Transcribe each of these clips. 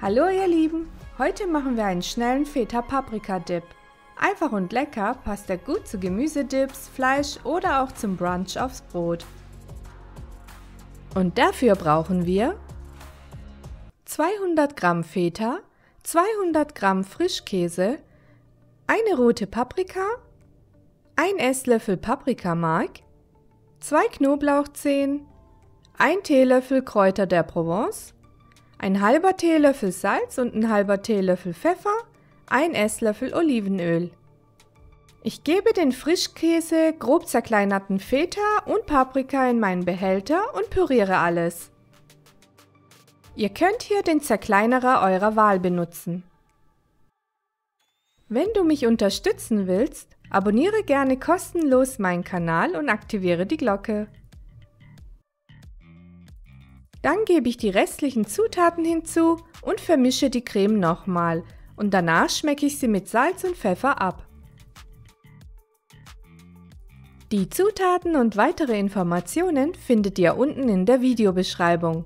Hallo ihr Lieben, heute machen wir einen schnellen Feta-Paprika-Dip. Einfach und lecker, passt er gut zu Gemüsedips, Fleisch oder auch zum Brunch aufs Brot. Und dafür brauchen wir 200 Gramm Feta, 200 Gramm Frischkäse, eine rote Paprika, 1 Esslöffel Paprikamark, 2 Knoblauchzehen, 1 Teelöffel Kräuter der Provence, ein halber Teelöffel Salz und ein halber Teelöffel Pfeffer, 1 Esslöffel Olivenöl. Ich gebe den Frischkäse, grob zerkleinerten Feta und Paprika in meinen Behälter und püriere alles. Ihr könnt hier den Zerkleinerer eurer Wahl benutzen. Wenn du mich unterstützen willst, abonniere gerne kostenlos meinen Kanal und aktiviere die Glocke. Dann gebe ich die restlichen Zutaten hinzu und vermische die Creme nochmal und danach schmecke ich sie mit Salz und Pfeffer ab. Die Zutaten und weitere Informationen findet ihr unten in der Videobeschreibung.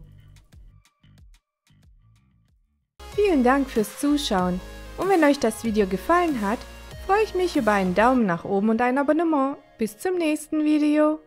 Vielen Dank fürs Zuschauen und wenn euch das Video gefallen hat, freue ich mich über einen Daumen nach oben und ein Abonnement. Bis zum nächsten Video.